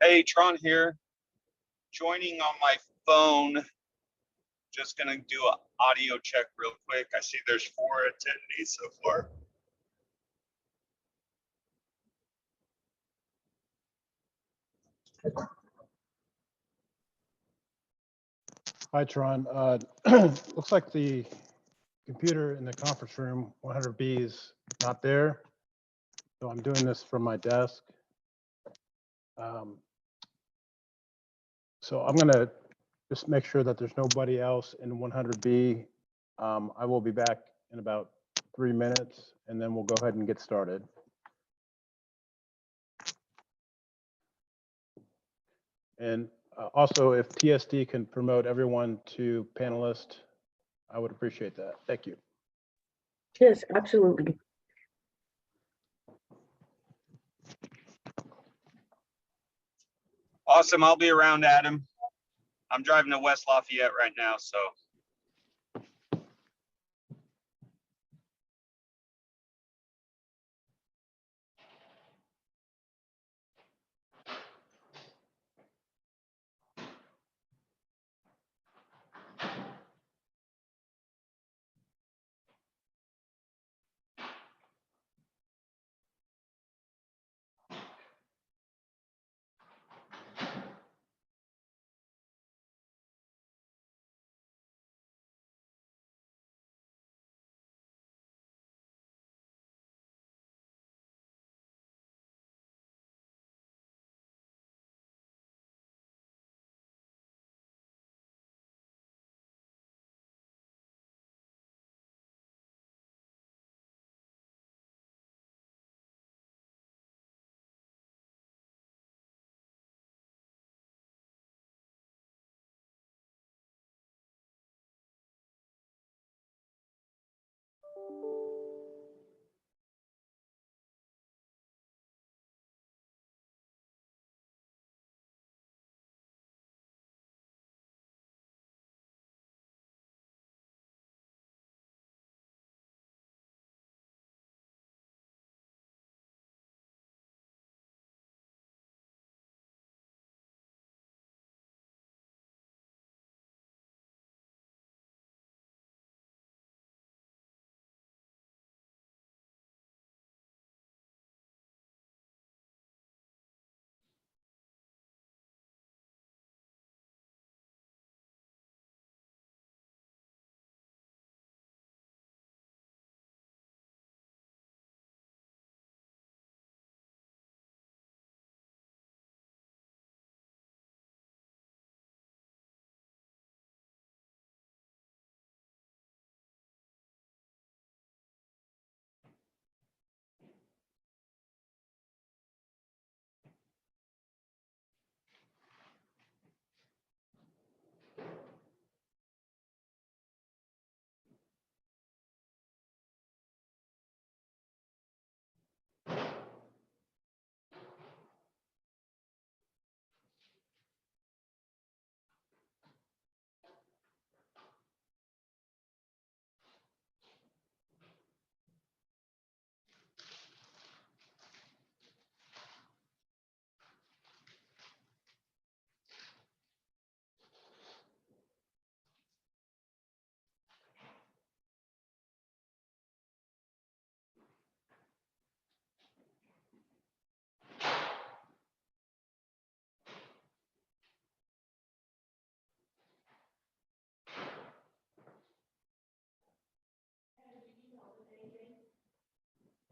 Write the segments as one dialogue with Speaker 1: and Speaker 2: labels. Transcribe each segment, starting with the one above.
Speaker 1: Hey, Tron here, joining on my phone. Just gonna do an audio check real quick. I see there's 4 attendees so far.
Speaker 2: Hi, Tron. Looks like the computer in the conference room 100B is not there. So I'm doing this from my desk. So I'm gonna just make sure that there's nobody else in 100B. I will be back in about 3 minutes and then we'll go ahead and get started. And also if TSD can promote everyone to panelist, I would appreciate that. Thank you.
Speaker 3: Yes, absolutely.
Speaker 1: Awesome, I'll be around, Adam. I'm driving to West Lafayette right now, so.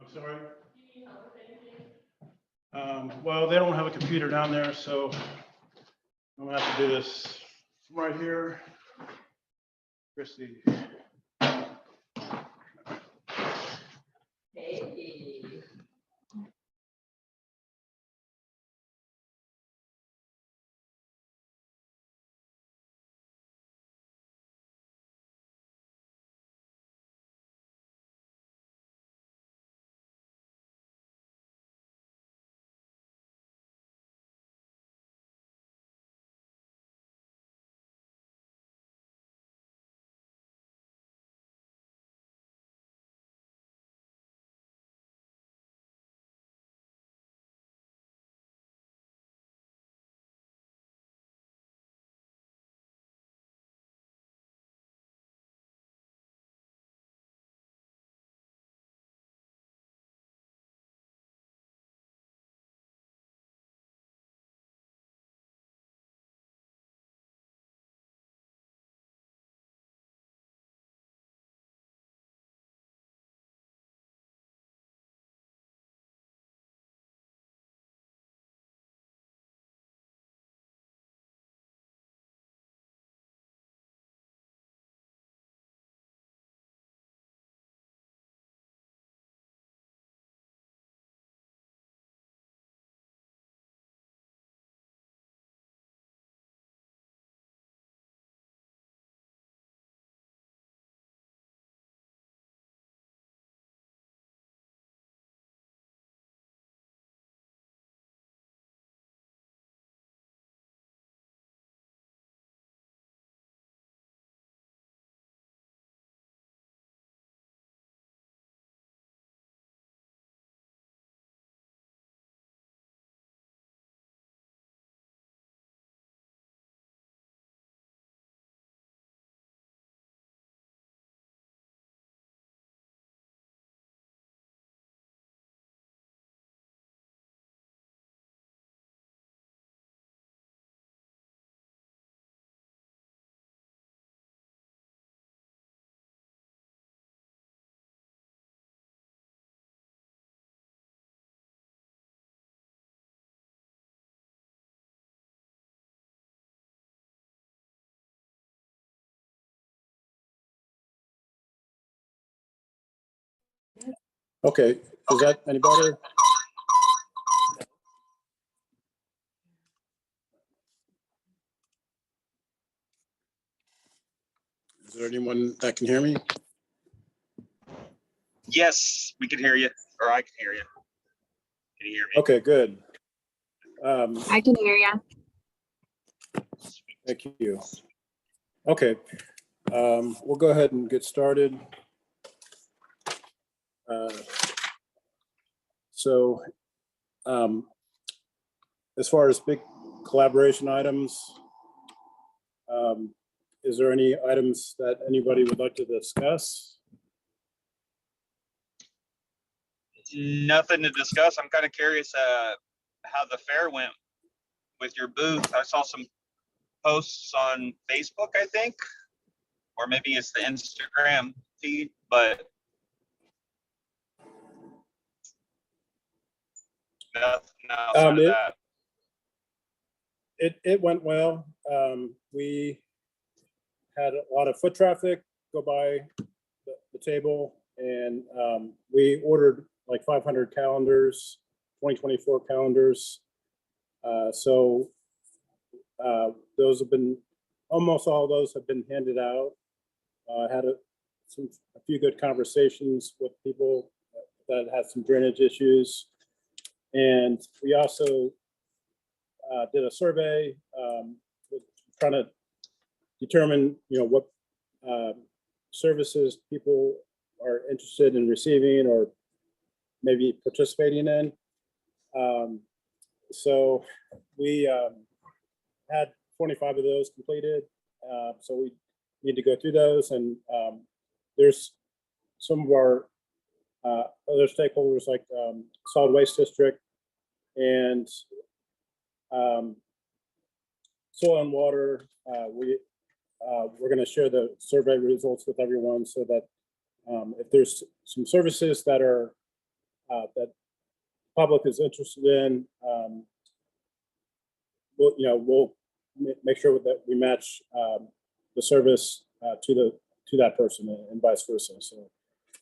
Speaker 2: I'm sorry. Well, they don't have a computer down there, so I'm gonna have to do this from right here. Christy.
Speaker 3: Hey.
Speaker 2: Okay, is that any better? Is there anyone that can hear me?
Speaker 1: Yes, we can hear you, or I can hear you. Can you hear me?
Speaker 2: Okay, good.
Speaker 4: I can hear you.
Speaker 2: Thank you. Okay, we'll go ahead and get started. So, as far as big collaboration items, is there any items that anybody would like to discuss?
Speaker 1: Nothing to discuss. I'm kind of curious how the fair went with your booth. I saw some posts on Facebook, I think, or maybe it's the Instagram feed, but nothing outside of that.
Speaker 2: It went well. We had a lot of foot traffic go by the table, and we ordered like 500 calendars, 2024 calendars. So those have been, almost all of those have been handed out. Had a few good conversations with people that had some drainage issues. And we also did a survey trying to determine, what services people are interested in receiving or maybe participating in. So we had 25 of those completed. So we need to go through those, and there's some of our other stakeholders like Solid Waste District and Soil and Water. We're going to share the survey results with everyone so that if there's some services that are that public is interested in, we'll make sure that we match the service to that person and vice versa. So,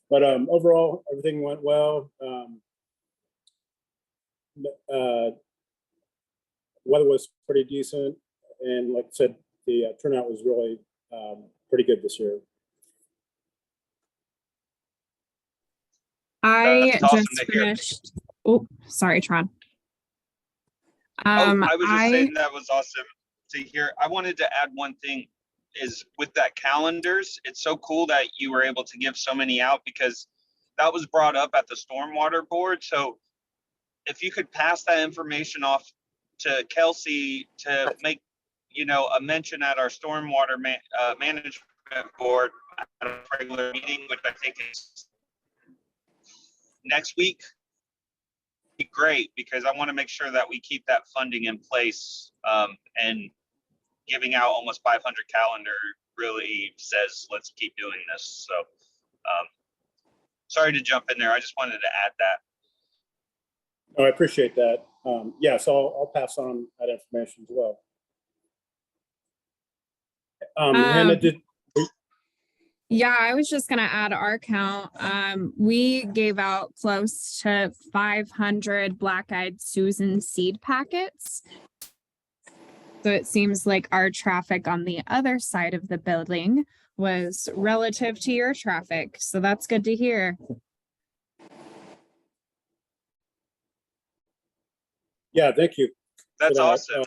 Speaker 2: but overall, everything went well. Weather was pretty decent, and like I said, the turnout was really pretty good this year.
Speaker 4: I
Speaker 1: That's awesome
Speaker 4: just
Speaker 1: to hear.
Speaker 4: finished. Oh, sorry, Tron.
Speaker 1: I was just saying that was awesome to hear. I wanted to add one thing is with that calendars, it's so cool that you were able to give so many out because that was brought up at the Stormwater board. So if you could pass that information off to Kelsey to make, a mention at our Stormwater management board at a regular meeting, which I think is next week, be great, because I want to make sure that we keep that funding in place, and giving out almost 500 calendar really says let's keep doing this. So sorry to jump in there. I just wanted to add that.
Speaker 2: Oh, I appreciate that. So I'll pass on that information as well. Hannah,
Speaker 4: Yeah, I was just gonna add our count. We gave out close to 500 Black-Eyed Susan seed packets. So it seems like our traffic on the other side of the building was relative to your traffic. So that's good to hear.
Speaker 2: Yeah, thank you.
Speaker 1: That's awesome.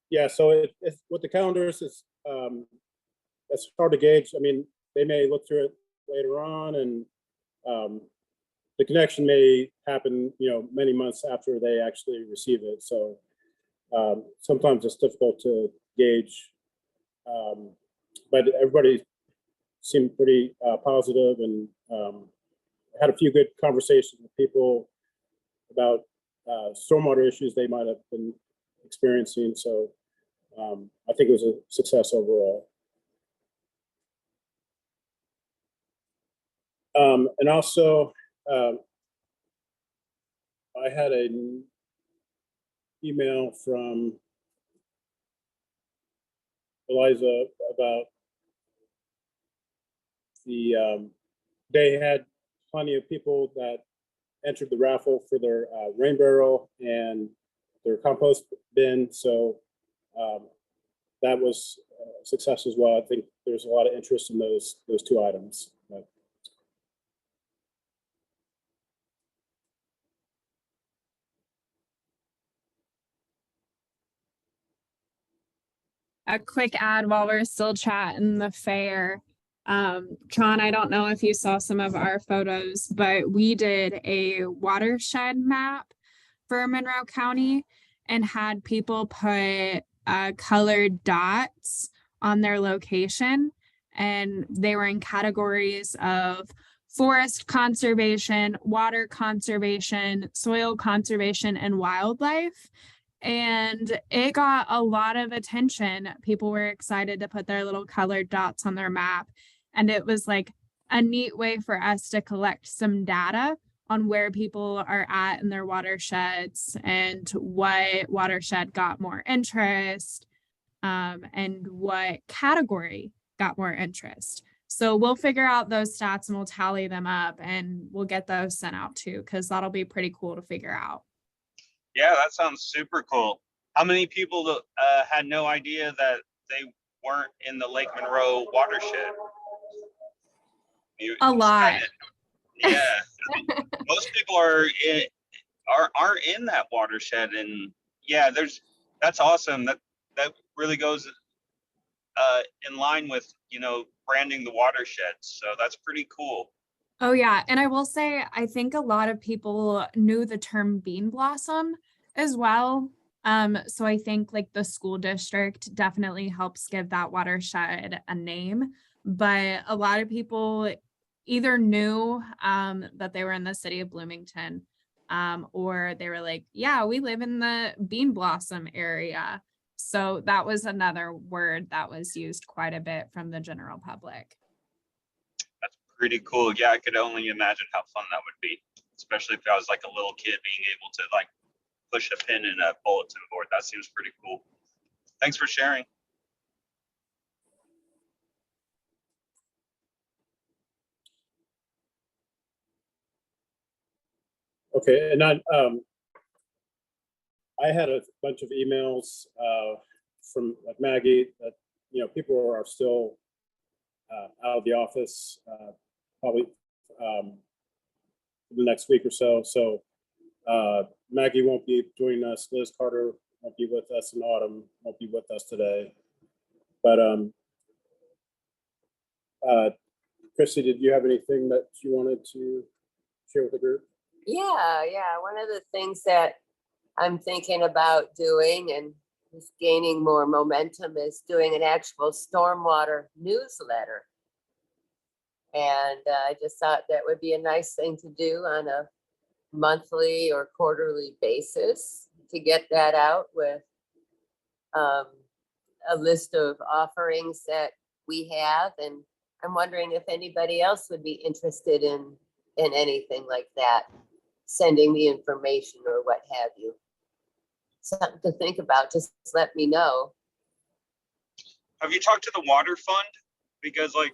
Speaker 2: Yeah, so it's with the calendars, it's hard to gauge. I mean, they may look through it later on, and the connection may happen, many months after they actually receive it. So sometimes it's difficult to gauge, but everybody seemed pretty positive, and had a few good conversations with people about stormwater issues they might have been experiencing. So I think it was a success overall. And also, I had an email from Eliza about they had plenty of people that entered the raffle for their rain barrel and their compost bin. So that was a success as well. I think there's a lot of interest in those two items. But
Speaker 4: a quick ad while we're still chatting the fair. Tron, I don't know if you saw some of our photos, but we did a watershed map for Monroe County and had people put colored dots on their location, and they were in categories of forest conservation, water conservation, soil conservation, and wildlife. And it got a lot of attention. People were excited to put their little colored dots on their map. And it was like a neat way for us to collect some data on where people are at in their watersheds and what watershed got more interest, and what category got more interest. So we'll figure out those stats and we'll tally them up and we'll get those sent out too, because that'll be pretty cool to figure out.
Speaker 1: Yeah, that sounds super cool. How many people had no idea that they weren't in the Lake Monroe watershed?
Speaker 4: A lot.
Speaker 1: Yeah, most people aren't in that watershed, and yeah, that's awesome. That really goes in line with branding the watershed. So that's pretty cool.
Speaker 4: Oh yeah, and I will say I think a lot of people knew the term bean blossom as well. So I think like the school district definitely helps give that watershed a name, but a lot of people either knew that they were in the city of Bloomington, or they were like, yeah, we live in the bean blossom area. So that was another word that was used quite a bit from the general public.
Speaker 1: That's pretty cool. Yeah, I could only imagine how fun that would be, especially if I was like a little kid being able to like push a pin in a bulletin board. That seems pretty cool. Thanks for sharing.
Speaker 2: okay, and I had a bunch of emails from like Maggie that people are still out of the office probably the next week or so. So Maggie won't be joining us. Liz Carter won't be with us, and Autumn won't be with us today. But Christy, did you have anything that you wanted to share with the group?
Speaker 5: Yeah. One of the things that I'm thinking about doing and is gaining more momentum is doing an actual stormwater newsletter. And I just thought that would be a nice thing to do on a monthly or quarterly basis, to get that out with a list of offerings that we have. And I'm wondering if anybody else would be interested in anything like that, sending the information or what have you. Something to think about. Just let me know.
Speaker 1: Have you talked to the water fund? Because like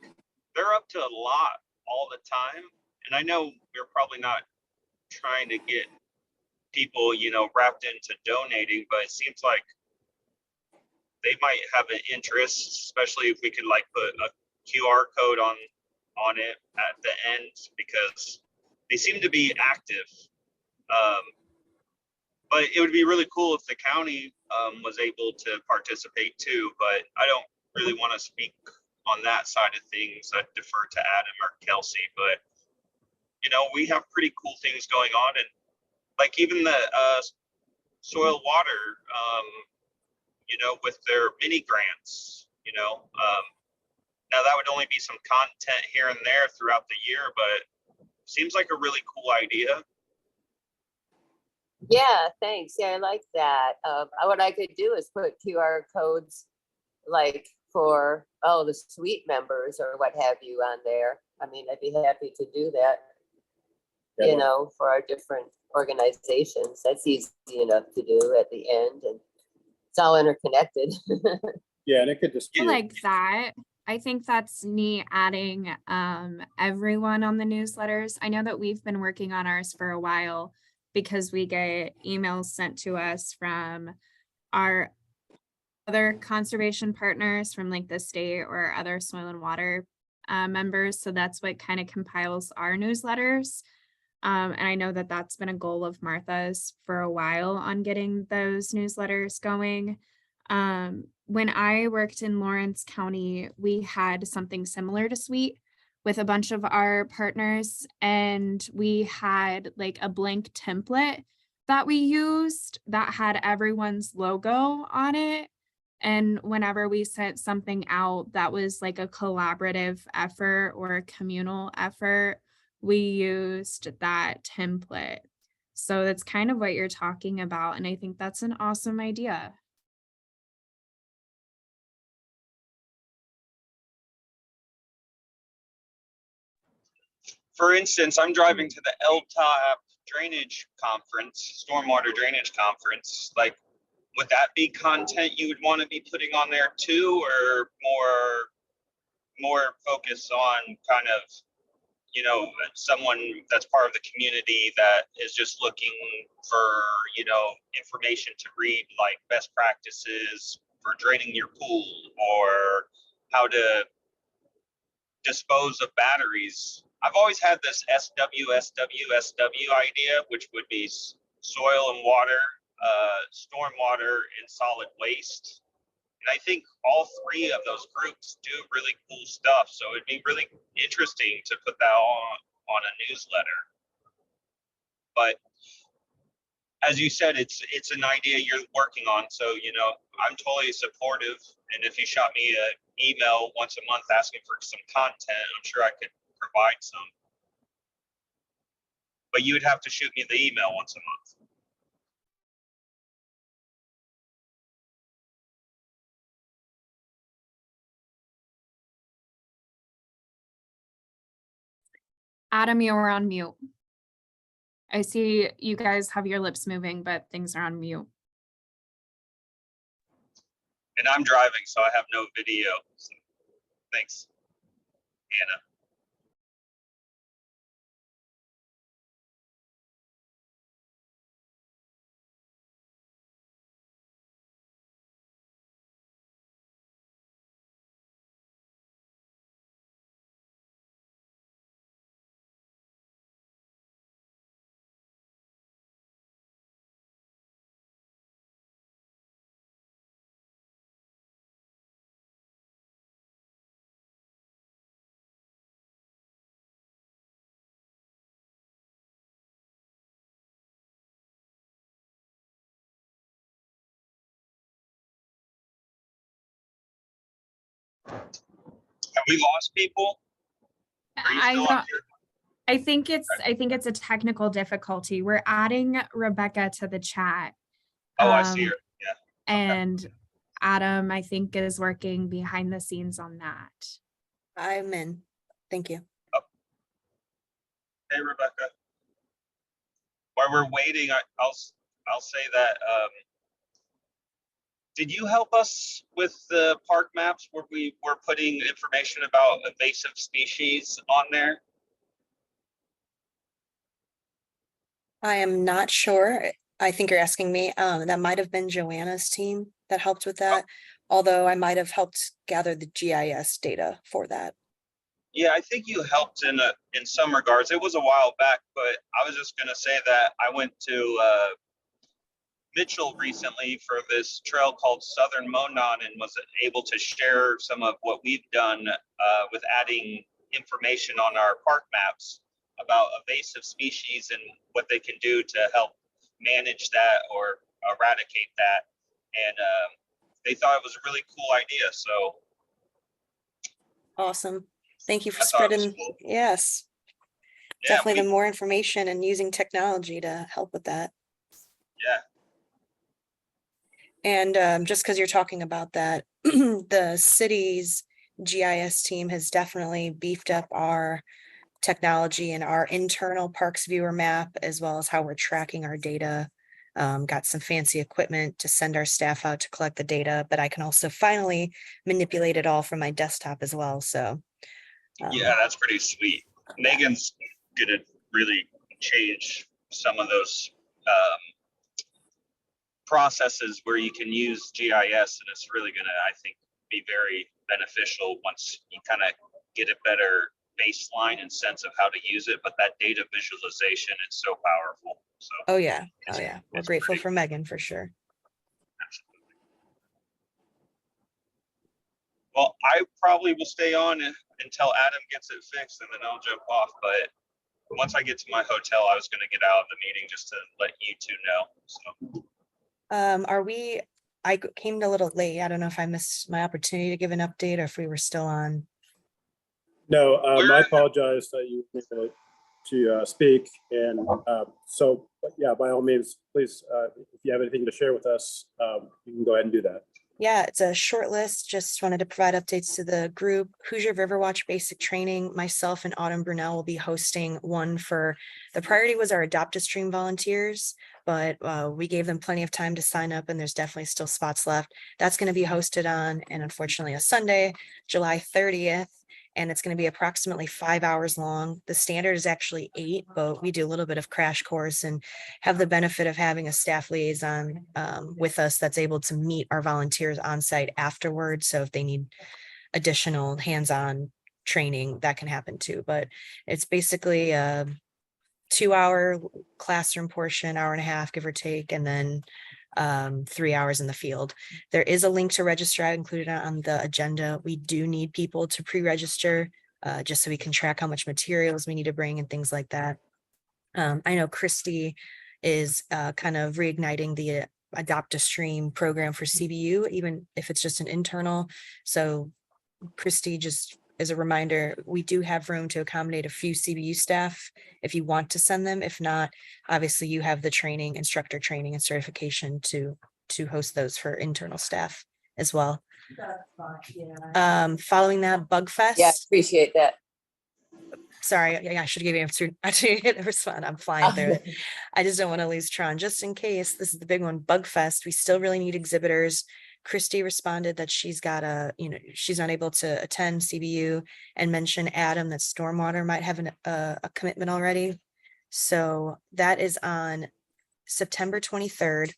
Speaker 1: they're up to a lot all the time. And I know we're probably not trying to get people, wrapped into donating, but it seems like they might have an interest, especially if we could like put a QR code on it at the end, because they seem to be active. But it would be really cool if the county was able to participate too, but I don't really want to speak on that side of things. I defer to Adam or Kelsey, but we have pretty cool things going on, and like even the soil water, with their mini grants, now that would only be some content here and there throughout the year, but seems like a really cool idea.
Speaker 5: Yeah, thanks. Yeah, I like that. What I could do is put QR codes like for the suite members or what have you on there. I mean, I'd be happy to do that, for our different organizations. That's easy enough to do at the end, and it's all interconnected.
Speaker 2: Yeah, and it could just be
Speaker 4: I like that. I think that's neat adding everyone on the newsletters. I know that we've been working on ours for a while because we get emails sent to us from our other conservation partners from like the state or other soil and water members. So that's what kind of compiles our newsletters. And I know that that's been a goal of Martha's for a while on getting those newsletters going. When I worked in Lawrence County, we had something similar to Sweet with a bunch of our partners, and we had like a blank template that we used that had everyone's logo on it. And whenever we sent something out that was like a collaborative effort or a communal effort, we used that template. So that's kind of what you're talking about. And I think that's an awesome idea.
Speaker 1: For instance, I'm driving to the LTOP drainage conference, stormwater drainage conference. Like, would that be content you would want to be putting on there too, or more focus on kind of, you know, someone that's part of the community that is just looking for, you know, information to read, like best practices for draining your pool or how to dispose of batteries. I've always had this SW idea, which would be soil and water, stormwater, and solid waste. And I think all three of those groups do really cool stuff. So it'd be really interesting to put that on a newsletter. But as you said, it's an idea you're working on. So, you know, I'm totally supportive. And if you shot me an email once a month asking for some content, I'm sure I could provide some. But you would have to shoot me the email once a month.
Speaker 4: Adam, you're on mute. I see you guys have your lips moving, but things are on mute.
Speaker 1: And I'm driving, so I have no video. So thanks, Anna. Have we lost people? Are you still on here?
Speaker 4: I think it's a technical difficulty. We're adding Rebecca to the chat.
Speaker 1: Oh, I see her. Yeah.
Speaker 4: And okay. Adam, I think, is working behind the scenes on that.
Speaker 6: I'm in. Thank you.
Speaker 1: Oh. Hey, Rebecca. While we're waiting, I'll say that. Did you help us with the park maps where we were putting information about invasive species on there?
Speaker 6: I am not sure. I think you're asking me. That might have been Joanna's team that helped with that, although I might have helped gather the GIS data for that.
Speaker 1: Yeah, I think you helped in some regards. It was a while back, but I was just going to say that I went to Mitchell recently for this trail called Southern Monon and was able to share some of what we've done with adding information on our park maps about invasive species and what they can do to help manage that or eradicate that. And they thought it was a really cool idea. So
Speaker 6: awesome. Thank you for spreading. Cool. Yes. Yeah, definitely the more information and using technology to help with that.
Speaker 1: Yeah.
Speaker 6: And just because you're talking about that, the city's GIS team has definitely beefed up our technology and our internal parks viewer map, as well as how we're tracking our data got some fancy equipment to send our staff out to collect the data, but I can also finally manipulate it all from my desktop as well. So
Speaker 1: Yeah, that's pretty sweet.
Speaker 6: yeah.
Speaker 1: Megan's gonna really change some of those processes where you can use GIS, and it's really gonna, I think, be very beneficial once you kind of get a better baseline and sense of how to use it. But that data visualization is so powerful. So
Speaker 6: Oh yeah. Oh yeah. We're
Speaker 1: it's
Speaker 6: grateful
Speaker 1: pretty-
Speaker 6: for Megan for sure.
Speaker 1: Well, I probably will stay on until Adam gets it fixed, and then I'll jump off. But once I get to my hotel, I was going to get out of the meeting just to let you two know. So
Speaker 6: I came a little late. I don't know if I missed my opportunity to give an update or if we were still on.
Speaker 2: No,
Speaker 1: Where-
Speaker 2: I apologize that you were able to speak. And so, yeah, by all means, please, if you have anything to share with us, you can go ahead and do that.
Speaker 6: Yeah, it's a short list. Just wanted to provide updates to the group. Hoosier Riverwatch Basic Training. Myself and Autumn Brunel will be hosting one for, the priority was our Adopt-a-Stream volunteers, but we gave them plenty of time to sign up and there's definitely still spots left. That's going to be hosted on, and unfortunately a Sunday, July 30th. And it's going to be approximately 5 hours long. The standard is actually 8, but we do a little bit of crash course and have the benefit of having a staff liaison with us that's able to meet our volunteers on site afterwards. So if they need additional hands-on training, that can happen too. But it's basically a 2-hour classroom portion, hour and a half, give or take, and then 3 hours in the field. There is a link to register. I included it on the agenda. We do need people to pre-register just so we can track how much materials we need to bring and things like that. I know Christy is kind of reigniting the Adopt-a-Stream program for CBU, even if it's just an internal. So Christy, just as a reminder, we do have room to accommodate a few CBU staff if you want to send them. If not, obviously you have the training, instructor training and certification to host those for internal staff as well. Following that, Bug Fest.
Speaker 5: Yeah, appreciate that.
Speaker 6: Sorry, I should give you an answer. Actually, hit respond. I'm flying through it. I just don't want to lose Tron. Just in case, this is the big one, Bug Fest. We still really need exhibitors. Christy responded that she's got she's not able to attend CBU, and mentioned Adam that Stormwater might have a commitment already. So that is on September 23rd.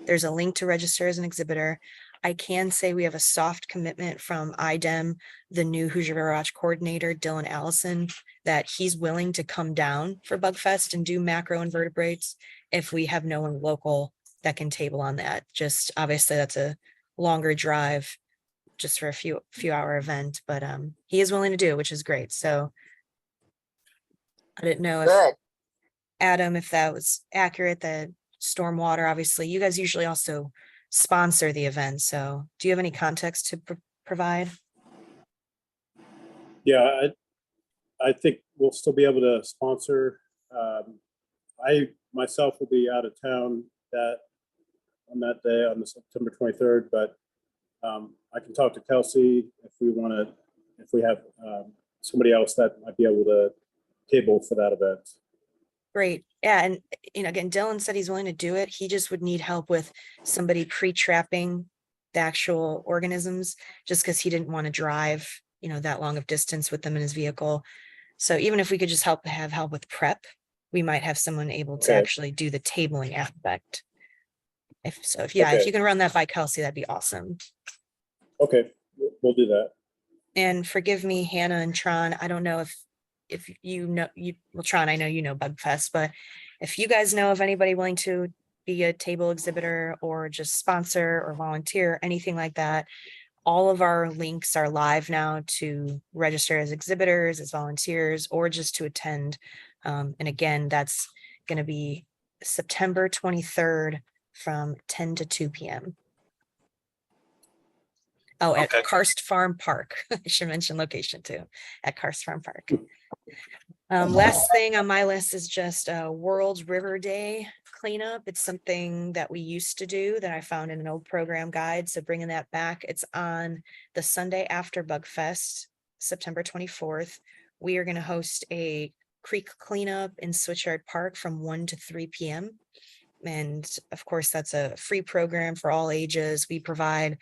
Speaker 6: There's a link to register as an exhibitor. I can say we have a soft commitment from IDEM, the new Hoosier Riverwatch coordinator, Dylan Allison, that he's willing to come down for Bugfest and do macro invertebrates if we have no one local that can table on that. Just obviously that's a longer drive just for a few hour event, but he is willing to do it, which is great. So I didn't know if
Speaker 5: Good.
Speaker 6: Adam, if that was accurate, that Stormwater, obviously you guys usually also sponsor the event. So do you have any context to provide?
Speaker 2: Yeah, I think we'll still be able to sponsor. I myself will be out of town on that day, on the September 23rd, but I can talk to Kelsey if we have somebody else that might be able to table for that event.
Speaker 6: Great. Yeah. And again, Dylan said he's willing to do it. He just would need help with somebody pre-trapping the actual organisms, just because he didn't want to drive, that long of distance with them in his vehicle. So even if we could just have help with prep, we might have someone able to actually do the tabling aspect. If you can run that by Kelsey, that'd be awesome.
Speaker 2: Okay, we'll do that.
Speaker 6: And forgive me, Hannah and Tron, I don't know if Tron, I know you know Bugfest, but if you guys know of anybody willing to be a table exhibitor or just sponsor or volunteer, anything like that, all of our links are live now to register as exhibitors, as volunteers, or just to attend. And again, that's going to be September 23rd from 10 to 2 p.m. Oh, at Karst Farm Park. I should mention location too, at Karst Farm Park. Last thing on my list is just a World River Day cleanup. It's something that we used to do that I found in an old program guide. So bringing that back, it's on the Sunday after Bugfest, September 24th. We are going to host a creek cleanup in Switchyard Park from 1 to 3 p.m. And of course, that's a free program for all ages. We provide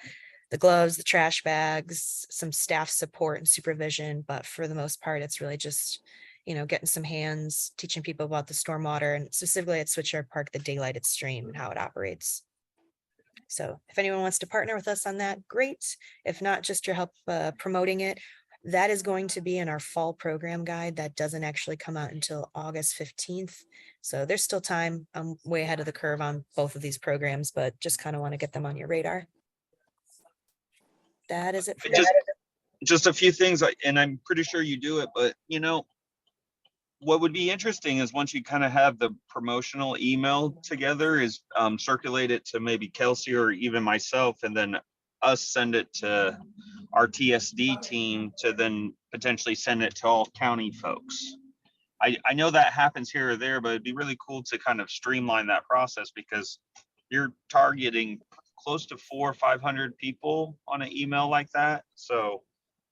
Speaker 6: the gloves, the trash bags, some staff support and supervision, but for the most part, it's really just, getting some hands, teaching people about the stormwater, and specifically at Switchyard Park, the daylighted stream and how it operates. So if anyone wants to partner with us on that, great. If not, just your help promoting it. That is going to be in our fall program guide. That doesn't actually come out until August 15th. So there's still time. I'm way ahead of the curve on both of these programs, but just kind of want to get them on your radar. That is it for me.
Speaker 1: Just a few things, and I'm pretty sure you do it, but what would be interesting is once you kind of have the promotional email together is circulate it to maybe Kelsey or even myself, and then us send it to our TSD team to then potentially send it to all county folks. I know that happens here or there, but it'd be really cool to kind of streamline that process because you're targeting close to 400 or 500 people on an email like that. So,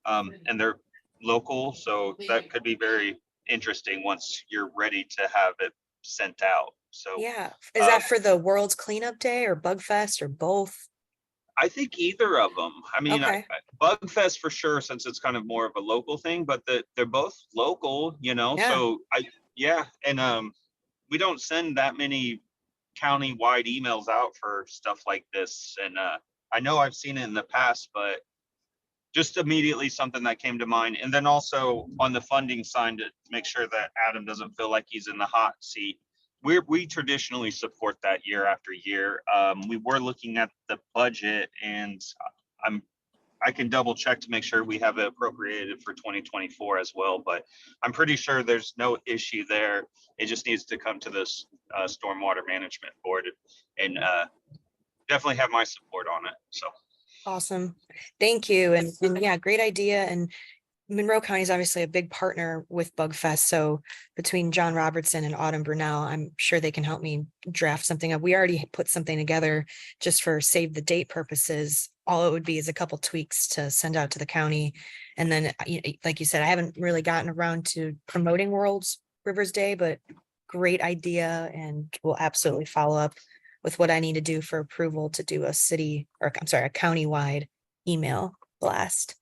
Speaker 1: and they're local, so that could be very interesting once you're ready to have it sent out. So
Speaker 6: yeah, is that for the World's Cleanup Day or Bug Fest or both?
Speaker 1: I think either of them. I mean,
Speaker 6: Okay.
Speaker 1: Bug Fest for sure, since it's kind of more of a local thing, but they're both local,
Speaker 6: Yeah.
Speaker 1: So and we don't send that many county-wide emails out for stuff like this. And I know I've seen it in the past, but just immediately something that came to mind. And then also on the funding side, to make sure that Adam doesn't feel like he's in the hot seat. We traditionally support that year after year. We were looking at the budget, and I can double check to make sure we have it appropriated for 2024 as well. But I'm pretty sure there's no issue there. It just needs to come to this Stormwater Management Board, and definitely have my support on it. So.
Speaker 6: Awesome. Thank you. And yeah, great idea. And Monroe County is obviously a big partner with Bug Fest. So between John Robertson and Autumn Brunel, I'm sure they can help me draft something up. We already put something together just for save the date purposes. All it would be is a couple tweaks to send out to the county. And then, like you said, I haven't really gotten around to promoting World's Rivers Day, but great idea. And we'll absolutely follow up with what I need to do for approval to do a a county-wide email blast.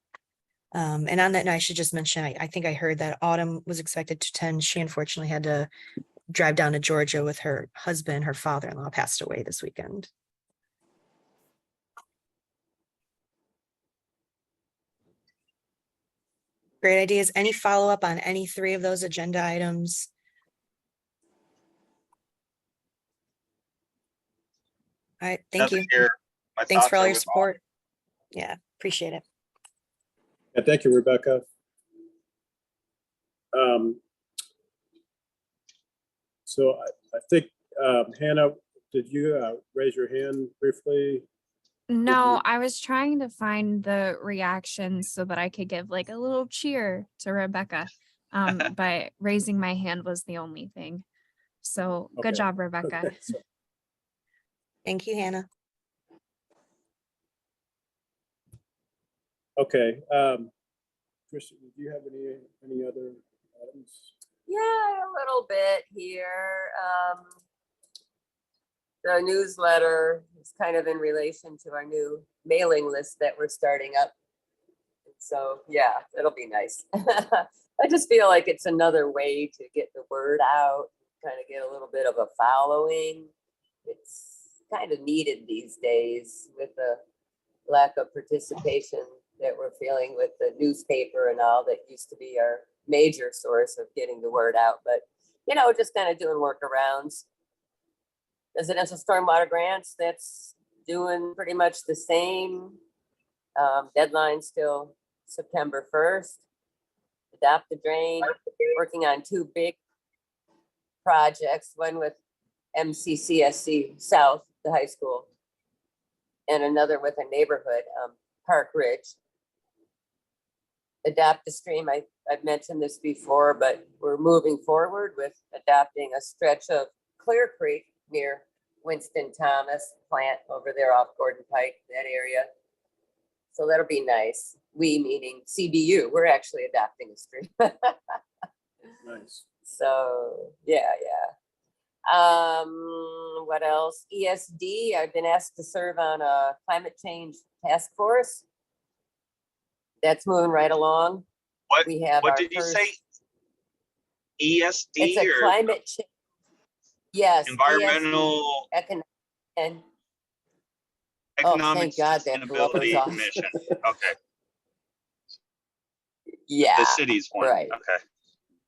Speaker 6: And on that note, I should just mention, I think I heard that Autumn was expected to attend. She unfortunately had to drive down to Georgia with her husband. Her father-in-law passed away this weekend. Great ideas. Any follow-up on any three of those agenda items? All right, thank you. Thanks for all your support. Yeah, appreciate it.
Speaker 2: Yeah, thank you, Rebecca. So I think, Hannah, did you raise your hand briefly?
Speaker 4: No, I was trying to find the reactions so that I could give like a little cheer to Rebecca. But raising my hand was the only thing. So good
Speaker 2: Okay.
Speaker 4: job, Rebecca.
Speaker 6: Thank you, Hannah.
Speaker 2: Okay. Christian, do you have any other items?
Speaker 5: Yeah, a little bit here. The newsletter is kind of in relation to our new mailing list that we're starting up. So yeah, it'll be nice. I just feel like it's another way to get the word out, kind of get a little bit of a following. It's kind of needed these days with the lack of participation that we're feeling with the newspaper and all that used to be our major source of getting the word out. But, just kind of doing workarounds. Residential stormwater grants, that's doing pretty much the same. Deadline still September 1st. Adopt the drain, working on two big projects, one with MCCSC South, the high school, and another with a neighborhood, Park Ridge. Adapt the stream, I've mentioned this before, but we're moving forward with adapting a stretch of Clear Creek near Winston Thomas plant over there off Gordon Pike, that area. So that'll be nice. We meaning CBU, we're actually adapting a stream.
Speaker 2: Nice.
Speaker 5: So yeah. What else? ESD, I've been asked to serve on a climate change task force. That's moving right along.
Speaker 1: What,
Speaker 5: We have
Speaker 1: what
Speaker 5: our
Speaker 1: did you say?
Speaker 5: first-
Speaker 1: ESD
Speaker 5: It's a
Speaker 1: or
Speaker 5: climate change. Yes.
Speaker 1: environmental
Speaker 5: ESD, and
Speaker 1: economic
Speaker 5: thank God that
Speaker 1: sustainability
Speaker 5: blows off.
Speaker 1: commission? Okay,
Speaker 5: Yeah,
Speaker 1: the city's one.
Speaker 5: right.
Speaker 1: Okay,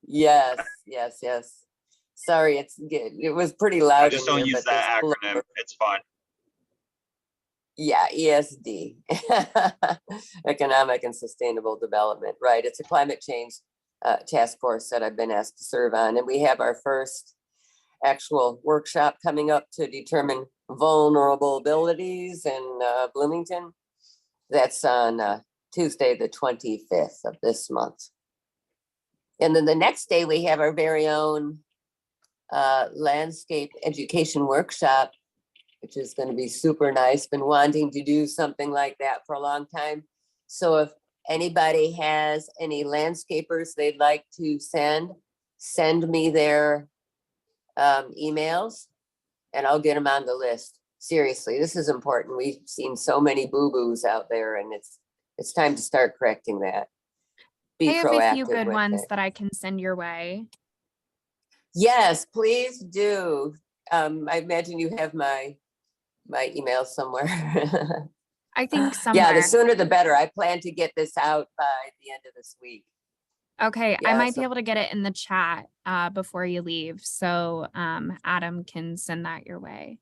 Speaker 5: Yes, yes, yes. Sorry, it was pretty
Speaker 1: I
Speaker 5: loud
Speaker 1: just
Speaker 5: in
Speaker 1: don't
Speaker 5: here,
Speaker 1: use
Speaker 5: but this
Speaker 1: that
Speaker 5: blower-
Speaker 1: acronym. It's fine.
Speaker 5: Yeah, ESD. Economic and Sustainable Development, right. It's a climate change task force that I've been asked to serve on. And we have our first actual workshop coming up to determine vulnerabilities in Bloomington. That's on Tuesday, the 25th of this month. And then the next day we have our very own landscape education workshop, which is going to be super nice. Been wanting to do something like that for a long time. So if anybody has any landscapers they'd like to send me their emails and I'll get them on the list. Seriously, this is important. We've seen so many boo-boos out there and it's time to start correcting that. Be
Speaker 4: I have a few
Speaker 5: proactive
Speaker 4: good
Speaker 5: with
Speaker 4: ones
Speaker 5: it.
Speaker 4: that I can send your way.
Speaker 5: Yes, please do. I imagine you have my email somewhere.
Speaker 4: I think
Speaker 5: Yeah,
Speaker 4: somewhere.
Speaker 5: the sooner the better. I plan to get this out by the end of this week.
Speaker 4: Okay, I
Speaker 5: Yeah,
Speaker 4: might
Speaker 5: so-
Speaker 4: be able to get it in the chat before you leave. So Adam can send that your way.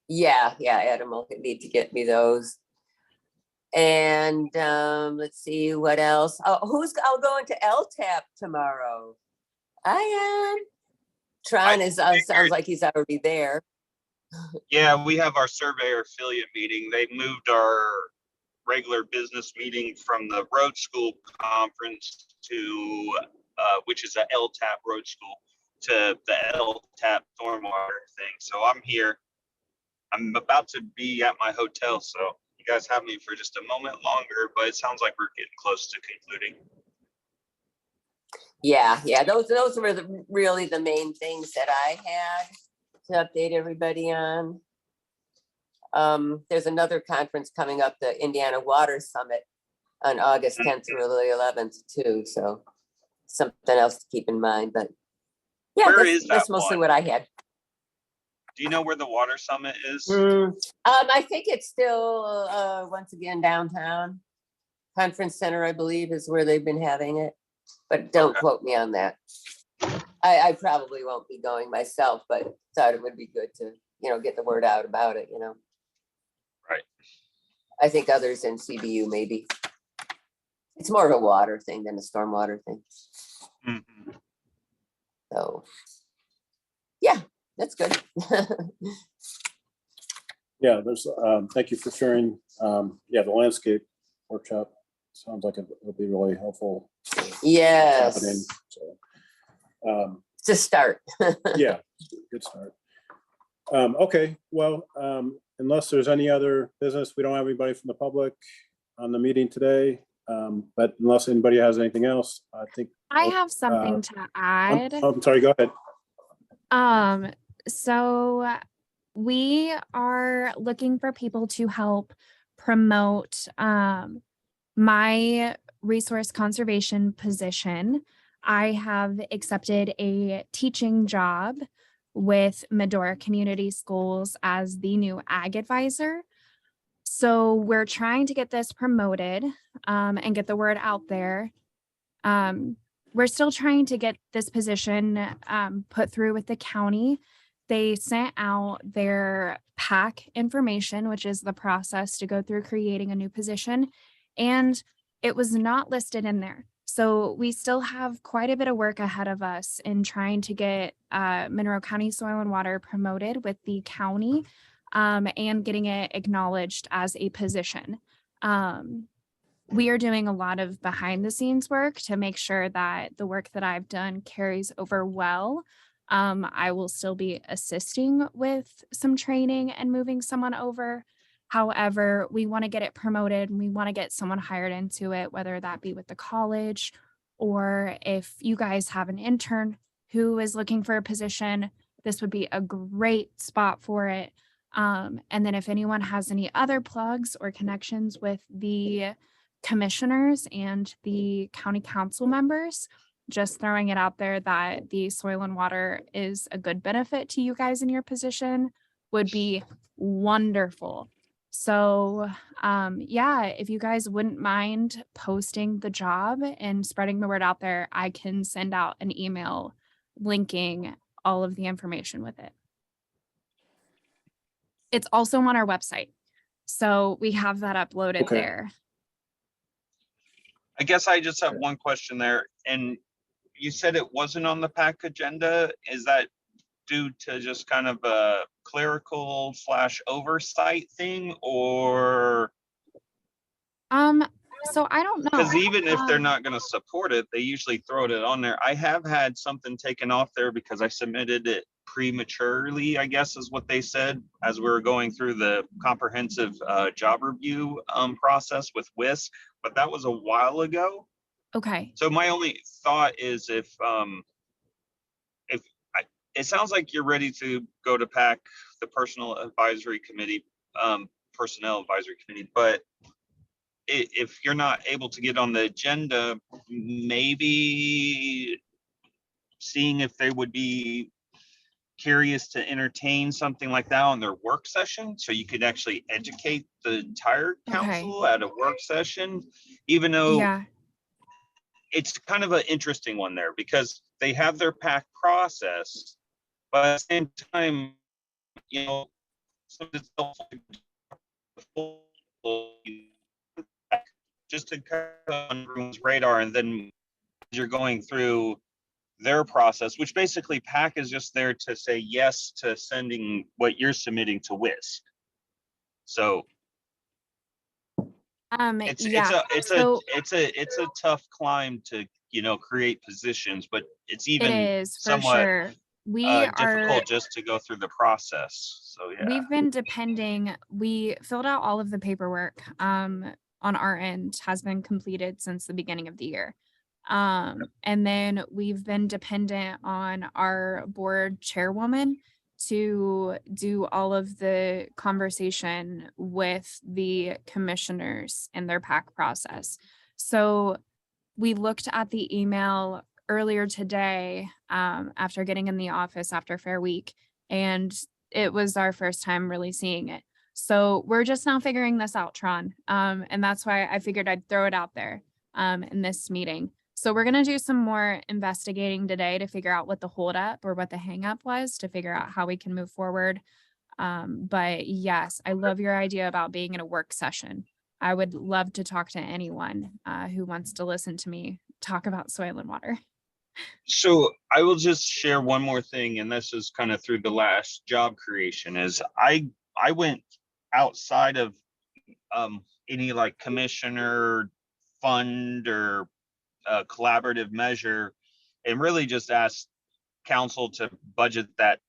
Speaker 5: Yeah, Adam will need to get me those. And let's see what else. Oh, I'll go into LTAP tomorrow. I am. Tron sounds like he's already there.
Speaker 1: Yeah, we have our surveyor affiliate meeting. They moved our regular business meeting from the road school conference to, which is a LTAP road school, to the LTAP stormwater thing. So I'm here. I'm about to be at my hotel, so you guys have me for just a moment longer, but it sounds like we're getting close to concluding.
Speaker 5: Yeah, those were really the main things that I had to update everybody on. There's another conference coming up, the Indiana Water Summit on August 10th through the 11th too. So something else to keep in mind, but yeah,
Speaker 1: Where is
Speaker 5: that's
Speaker 1: that
Speaker 5: mostly
Speaker 1: one?
Speaker 5: what I had.
Speaker 1: Do you know where the water summit is?
Speaker 5: I think it's still, once again, downtown. Conference Center, I believe, is where they've been having it, but don't
Speaker 1: Okay.
Speaker 5: quote me on that. I probably won't be going myself, but thought it would be good to, get the word out about it,
Speaker 1: Right.
Speaker 5: I think others in CBU maybe. It's more of a water thing than a stormwater thing.
Speaker 1: Mhm.
Speaker 5: So, yeah, that's good.
Speaker 2: Yeah, there's, thank you for sharing. Yeah, the landscape workshop sounds like it'll be really helpful. happening.
Speaker 5: Yes,
Speaker 2: So,
Speaker 5: it's a start.
Speaker 2: yeah, good start. Okay, well, unless there's any other business, we don't have anybody from the public on the meeting today. But unless anybody has anything else, I think.
Speaker 4: I have something to add.
Speaker 2: I'm sorry, go ahead.
Speaker 4: So we are looking for people to help promote my resource conservation position. I have accepted a teaching job with Medora Community Schools as the new ag advisor. So we're trying to get this promoted and get the word out there. We're still trying to get this position put through with the county. They sent out their PAC information, which is the process to go through creating a new position, and it was not listed in there. So we still have quite a bit of work ahead of us in trying to get Monroe County Soil and Water promoted with the county and getting it acknowledged as a position. We are doing a lot of behind the scenes work to make sure that the work that I've done carries over well. I will still be assisting with some training and moving someone over. However, we want to get it promoted and we want to get someone hired into it, whether that be with the college or if you guys have an intern who is looking for a position, this would be a great spot for it. And then if anyone has any other plugs or connections with the commissioners and the county council members, just throwing it out there that the soil and water is a good benefit to you guys in your position would be wonderful. So yeah, if you guys wouldn't mind posting the job and spreading the word out there, I can send out an email linking all of the information with it. It's also on our website. So we have that uploaded
Speaker 2: Okay.
Speaker 4: there.
Speaker 1: I guess I just have one question there. And you said it wasn't on the PAC agenda. Is that due to just kind of a clerical / oversight thing, or?
Speaker 4: So I don't know.
Speaker 1: Because even if they're not going to support it, they usually throw it on there. I have had something taken off there because I submitted it prematurely, I guess is what they said, as we were going through the comprehensive job review process with WISC, but that was a while ago.
Speaker 4: Okay.
Speaker 1: So my only thought is it sounds like you're ready to go to PAC, the personnel advisory committee, but if you're not able to get on the agenda, maybe seeing if they would be curious to entertain something like that on their work session, so you could actually educate the entire council at a work session, even though it's kind of an interesting one there because they have their PAC process, but at the same time, you know, just to kind of on everyone's radar, and then you're going through their process, which basically PAC is just there to say yes to sending what you're submitting to WISC. So it's a tough climb to, you know, create positions, but it's even somewhat difficult just to go through the process. So yeah,
Speaker 4: we've been depending. We filled out all of the paperwork on our end, has been completed since the beginning of the year. And then we've been dependent on our board chairwoman to do all of the conversation with the commissioners in their PAC process. So we looked at the email earlier today after getting in the office after Fair Week, and it was our first time really seeing it. So we're just now figuring this out, Tron. And that's why I figured I'd throw it out there in this meeting. So we're going to do some more investigating today to figure out what the holdup or what the hangup was to figure out how we can move forward. But yes, I love your idea about being in a work session. I would love to talk to anyone who wants to listen to me talk about soil and water.
Speaker 1: So I will just share one more thing, and this is kind of through the last job creation, is I went outside of any like commissioner fund or collaborative measure and really just asked council to budget that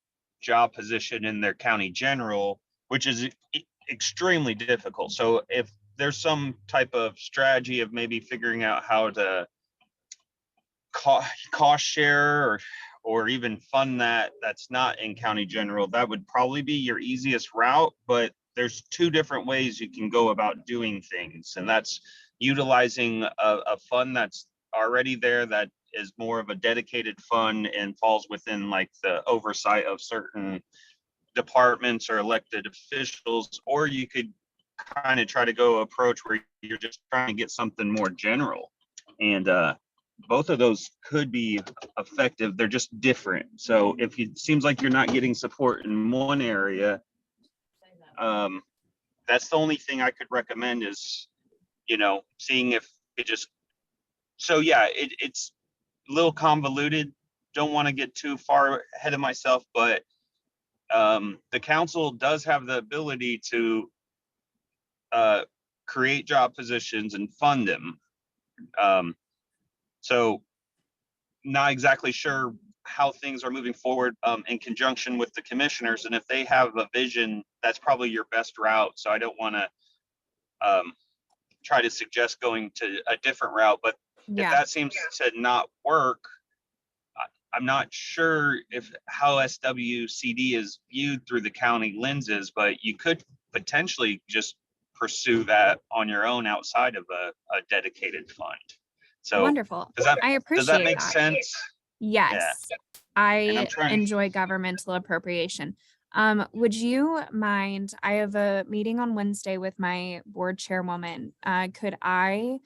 Speaker 1: job position in their county general, which is extremely difficult. So if there's some type of strategy of maybe figuring out how to cost share or even fund that's not in county general, that would probably be your easiest route. But there's two different ways you can go about doing things, and that's utilizing a fund that's already there that is more of a dedicated fund and falls within like the oversight of certain departments or elected officials, or you could kind of try to go approach where you're just trying to get something more general. And both of those could be effective. They're just different. So if it seems like you're not getting support in one area, that's the only thing I could recommend is, you know, seeing if it just, so yeah, it's a little convoluted. Don't want to get too far ahead of myself, but the council does have the ability to create job positions and fund them. So not exactly sure how things are moving forward in conjunction with the commissioners. And if they have a vision, that's probably your best route. So I don't want to try to suggest going to a different route, but if that seems to not work, I'm not sure if how SWCD is viewed through the county lenses, but you could potentially just pursue that on your own outside of a dedicated fund. So
Speaker 4: Wonderful.
Speaker 1: does that
Speaker 4: I appreciate
Speaker 1: make
Speaker 4: that.
Speaker 1: sense?
Speaker 4: Yes,
Speaker 1: And
Speaker 4: I
Speaker 1: I'm trying.
Speaker 4: enjoy governmental appropriation. Would you mind, I have a meeting on Wednesday with my board chairwoman. Could I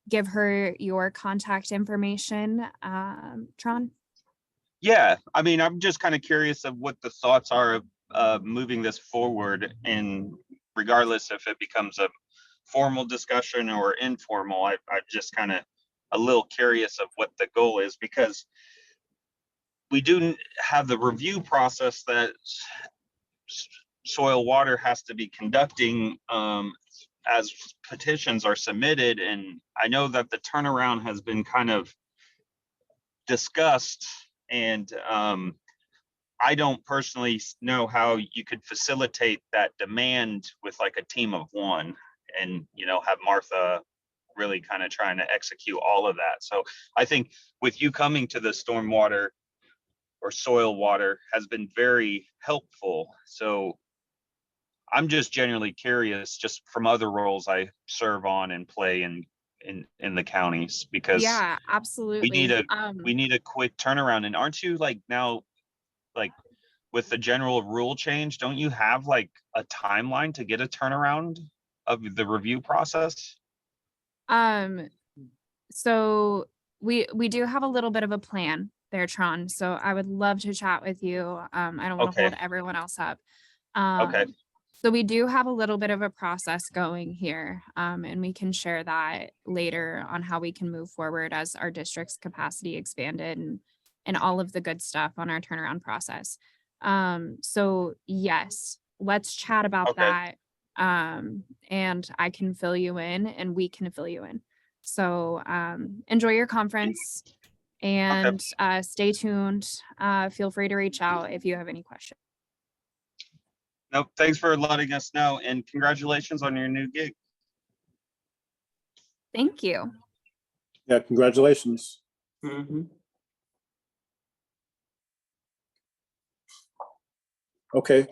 Speaker 4: give her your contact information, Tron?
Speaker 1: Yeah, I mean, I'm just kind of curious of what the thoughts are of moving this forward, and regardless if it becomes a formal discussion or informal, I'm just kind of a little curious of what the goal is, because we do have the review process that soil water has to be conducting as petitions are submitted. And I know that the turnaround has been kind of discussed, and I don't personally know how you could facilitate that demand with like a team of one, and have Martha really kind of trying to execute all of that. So I think with you coming to the stormwater or soil water has been very helpful. So I'm just genuinely curious, just from other roles I serve on and play in the counties, because
Speaker 4: Yeah,
Speaker 1: we need
Speaker 4: absolutely.
Speaker 1: a quick turnaround. And aren't you like now, like with the general rule change, don't you have like a timeline to get a turnaround of the review process?
Speaker 4: So we do have a little bit of a plan there, Tron. So I would love to chat with you. I don't want to
Speaker 1: Okay.
Speaker 4: hold everyone else up.
Speaker 1: Okay.
Speaker 4: So we do have a little bit of a process going here, and we can share that later on how we can move forward as our district's capacity expanded and all of the good stuff on our turnaround process. So yes, let's chat about
Speaker 1: Okay.
Speaker 4: that. And I can fill you in and we can fill you in. So enjoy your conference and stay tuned. Feel free to reach out if you have any questions.
Speaker 1: Nope. Thanks for letting us know, and congratulations on your new gig.
Speaker 4: Thank you.
Speaker 2: Yeah, congratulations. Okay,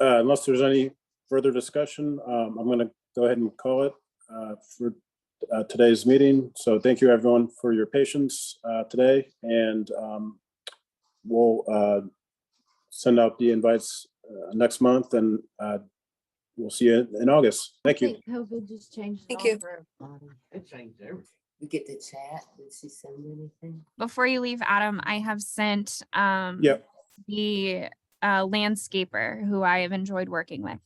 Speaker 2: unless there's any further discussion, I'm going to go ahead and call it for today's meeting. So thank you everyone for your patience today, and we'll send out the invites next month, and we'll see you in August. Thank you.
Speaker 3: COVID just changed.
Speaker 6: Thank you.
Speaker 3: It changed everything.
Speaker 5: We get to chat. Did she send anything?
Speaker 4: Before you leave, Adam, I have sent
Speaker 2: Yep.
Speaker 4: the landscaper who I have enjoyed working with.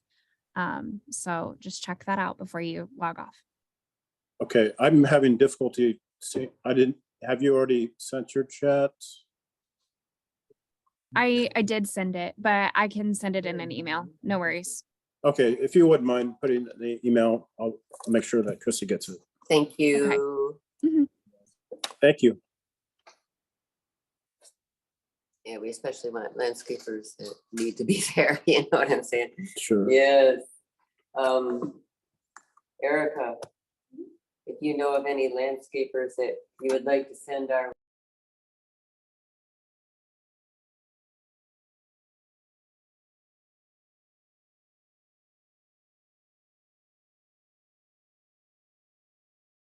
Speaker 4: So just check that out before you log off.
Speaker 2: Okay, I'm having difficulty seeing. Have you already sent your chat?
Speaker 4: I did send it, but I can send it in an email. No worries.
Speaker 2: Okay, if you wouldn't mind putting the email, I'll make sure that Chrissy gets it.
Speaker 5: Thank you.
Speaker 2: Thank you.
Speaker 5: Yeah, we especially want landscapers that need to be there. You know what I'm saying?
Speaker 2: Sure.
Speaker 5: Yes. Erica, if you know of any landscapers that you would like to send our